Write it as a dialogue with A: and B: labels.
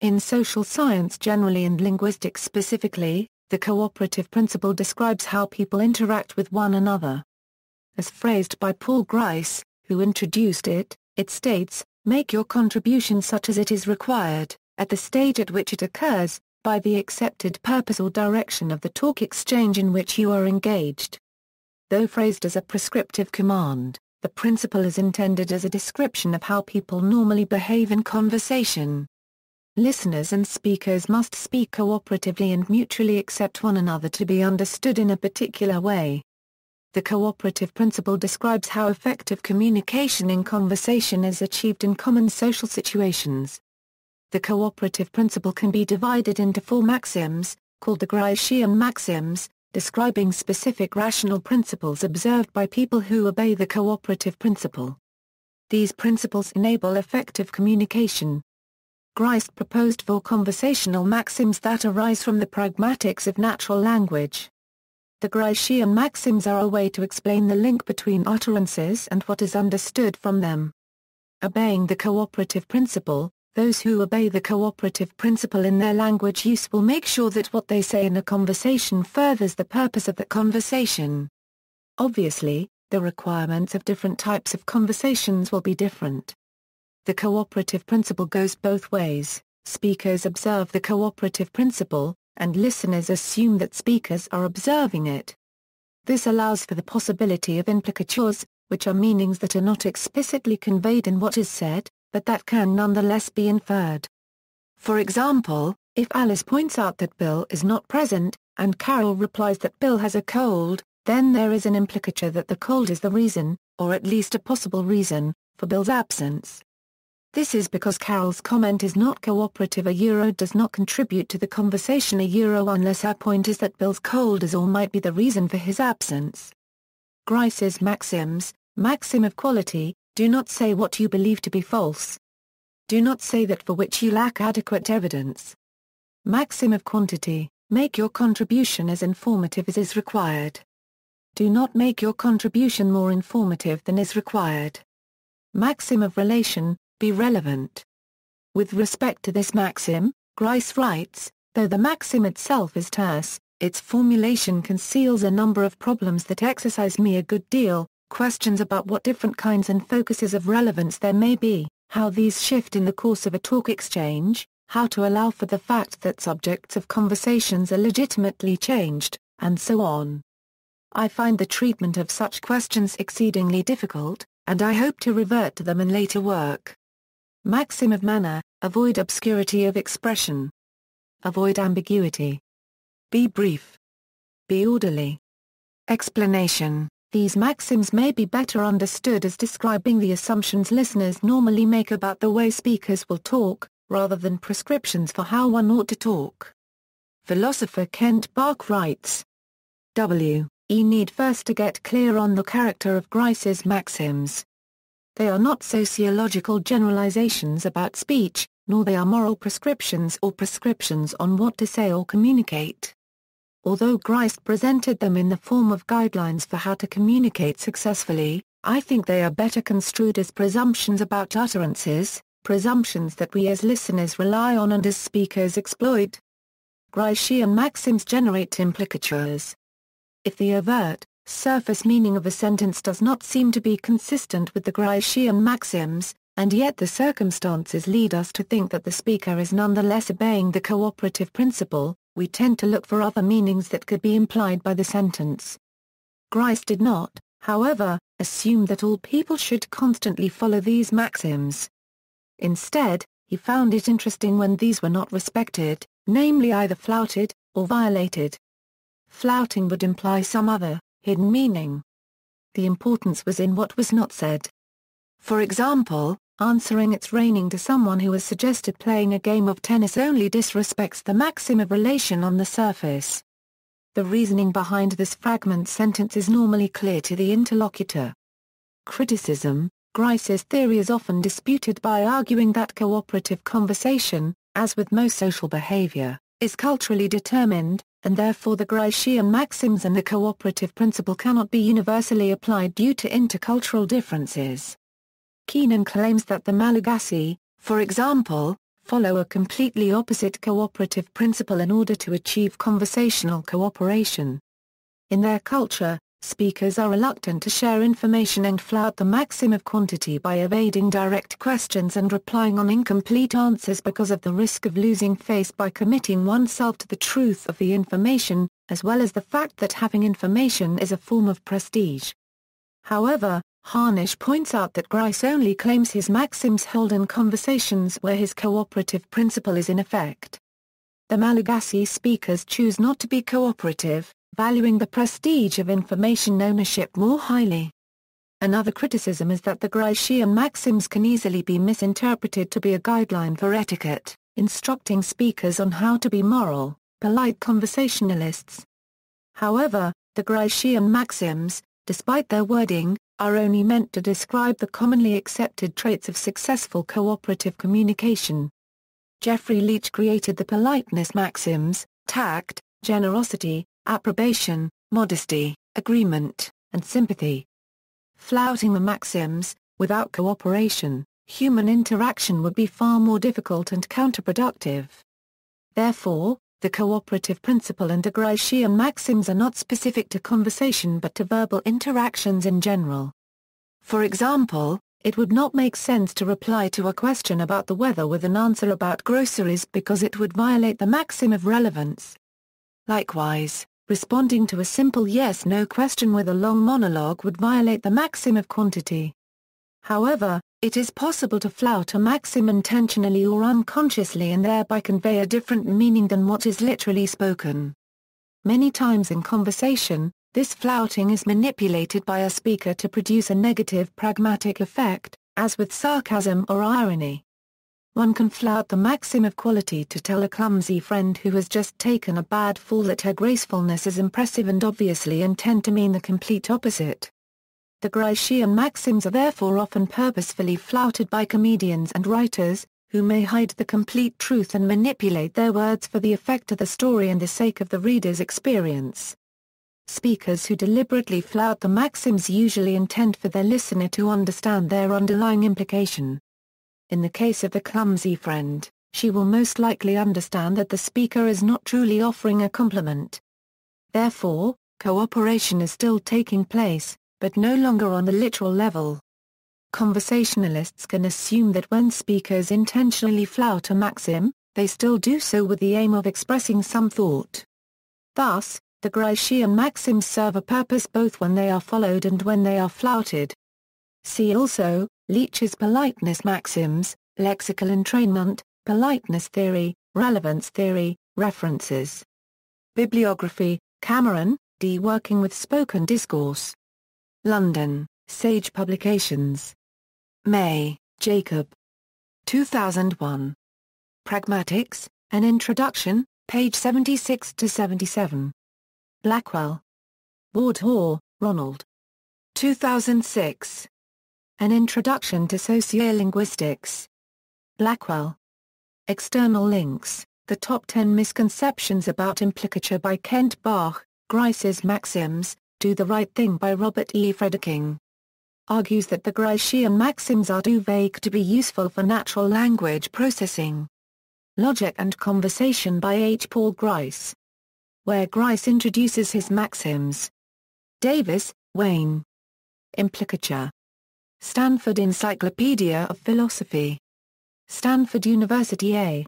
A: In social science generally and linguistics specifically, the cooperative principle describes how people interact with one another. As phrased by Paul Grice, who introduced it, it states, "Make your contribution such as it is required, at the stage at which it occurs, by the accepted purpose or direction of the talk exchange in which you are engaged." Though phrased as a prescriptive command, the principle is intended as a description of how people normally behave in conversation. Listeners and speakers must speak cooperatively and mutually accept one another to be understood in a particular way. The cooperative principle describes how effective communication in conversation is achieved in common social situations. The cooperative principle can be divided into 4 maxims, called the Gricean maxims, describing specific rational principles observed by people who obey the cooperative principle. These principles enable effective communication. Grice proposed 4 conversational maxims that arise from the pragmatics of natural language. The Gricean maxims are a way to explain the link between utterances and what is understood from them. Obeying the cooperative principle, those who obey the cooperative principle in their language use will make sure that what they say in a conversation furthers the purpose of the conversation. Obviously, the requirements of different types of conversations will be different. The cooperative principle goes both ways. Speakers observe the cooperative principle, and listeners assume that speakers are observing it. This allows for the possibility of implicatures, which are meanings that are not explicitly conveyed in what is said, but that can nonetheless be inferred. For example, if Alice points out that Bill is not present, and Carol replies that Bill has a cold, then there is an implicature that the cold is the reason, or at least a possible reason, for Bill's absence. This is because Carol's comment is not cooperative does not contribute to the conversation unless her point is that Bill's cold is or might be the reason for his absence. Grice's maxims, maxim of quality, do not say what you believe to be false. Do not say that for which you lack adequate evidence. Maxim of quantity, make your contribution as informative as is required. Do not make your contribution more informative than is required. Maxim of relation, be relevant. With respect to this maxim, Grice writes, though the maxim itself is terse, its formulation conceals a number of problems that exercise me a good deal, questions about what different kinds and focuses of relevance there may be, how these shift in the course of a talk exchange, how to allow for the fact that subjects of conversations are legitimately changed, and so on. I find the treatment of such questions exceedingly difficult, and I hope to revert to them in later work. Maxim of Manner, avoid obscurity of expression. Avoid ambiguity. Be brief. Be orderly. Explanation. These maxims may be better understood as describing the assumptions listeners normally make about the way speakers will talk, rather than prescriptions for how one ought to talk. Philosopher Kent Bark writes, W. E. need first to get clear on the character of Grice's maxims. They are not sociological generalizations about speech, nor they are moral prescriptions or prescriptions on what to say or communicate. Although Grice presented them in the form of guidelines for how to communicate successfully, I think they are better construed as presumptions about utterances, presumptions that we as listeners rely on and as speakers exploit. Gricean maxims generate implicatures. If the overt, surface meaning of a sentence does not seem to be consistent with the Gricean maxims, and yet the circumstances lead us to think that the speaker is nonetheless obeying the cooperative principle, we tend to look for other meanings that could be implied by the sentence. Grice did not, however, assume that all people should constantly follow these maxims. Instead, he found it interesting when these were not respected, namely either flouted, or violated. Flouting would imply some other, hidden meaning. The importance was in what was not said. For example, answering "it's raining" to someone who has suggested playing a game of tennis only disrespects the maxim of relation on the surface. The reasoning behind this fragment sentence is normally clear to the interlocutor. Criticism. Grice's theory is often disputed by arguing that cooperative conversation, as with most social behavior, is culturally determined, and therefore the Gricean maxims and the cooperative principle cannot be universally applied due to intercultural differences. Keenan claims that the Malagasy, for example, follow a completely opposite cooperative principle in order to achieve conversational cooperation. In their culture, speakers are reluctant to share information and flout the maxim of quantity by evading direct questions and replying on incomplete answers because of the risk of losing face by committing oneself to the truth of the information, as well as the fact that having information is a form of prestige. However, Harnish points out that Grice only claims his maxims hold in conversations where his cooperative principle is in effect. The Malagasy speakers choose not to be cooperative, valuing the prestige of information ownership more highly. Another criticism is that the Gricean maxims can easily be misinterpreted to be a guideline for etiquette, instructing speakers on how to be moral, polite conversationalists. However, the Gricean maxims, despite their wording, are only meant to describe the commonly accepted traits of successful cooperative communication. Geoffrey Leach created the politeness maxims: tact, generosity, approbation, modesty, agreement, and sympathy. Flouting the maxims, without cooperation, human interaction would be far more difficult and counterproductive. Therefore, the cooperative principle and the Gricean maxims are not specific to conversation but to verbal interactions in general. For example, it would not make sense to reply to a question about the weather with an answer about groceries because it would violate the maxim of relevance. Likewise, responding to a simple yes-no question with a long monologue would violate the maxim of quantity. However, it is possible to flout a maxim intentionally or unconsciously and thereby convey a different meaning than what is literally spoken. Many times in conversation, this flouting is manipulated by a speaker to produce a negative pragmatic effect, as with sarcasm or irony. One can flout the maxim of quality to tell a clumsy friend who has just taken a bad fall that her gracefulness is impressive and obviously intend to mean the complete opposite. The Gricean maxims are therefore often purposefully flouted by comedians and writers, who may hide the complete truth and manipulate their words for the effect of the story and the sake of the reader's experience. Speakers who deliberately flout the maxims usually intend for their listener to understand their underlying implication. In the case of the clumsy friend, she will most likely understand that the speaker is not truly offering a compliment. Therefore, cooperation is still taking place, but no longer on the literal level. Conversationalists can assume that when speakers intentionally flout a maxim, they still do so with the aim of expressing some thought. Thus, the Gricean maxims serve a purpose both when they are followed and when they are flouted. See also, Leach's politeness maxims, lexical entrainment, politeness theory, relevance theory, references. Bibliography, Cameron, D. Working with Spoken Discourse. London, Sage Publications. May, Jacob. 2001. Pragmatics, An Introduction, page 76-77. Blackwell. Wardhaw, Ronald. 2006. An Introduction to Sociolinguistics. Blackwell. External links, The Top 10 Misconceptions About Implicature by Kent Bach, Grice's Maxims, Do the Right Thing by Robert E. Fredeking. Argues that the Gricean maxims are too vague to be useful for natural language processing. Logic and Conversation by H. Paul Grice. Where Grice introduces his maxims. Davis, Wayne. Implicature. Stanford Encyclopedia of Philosophy. Stanford University A.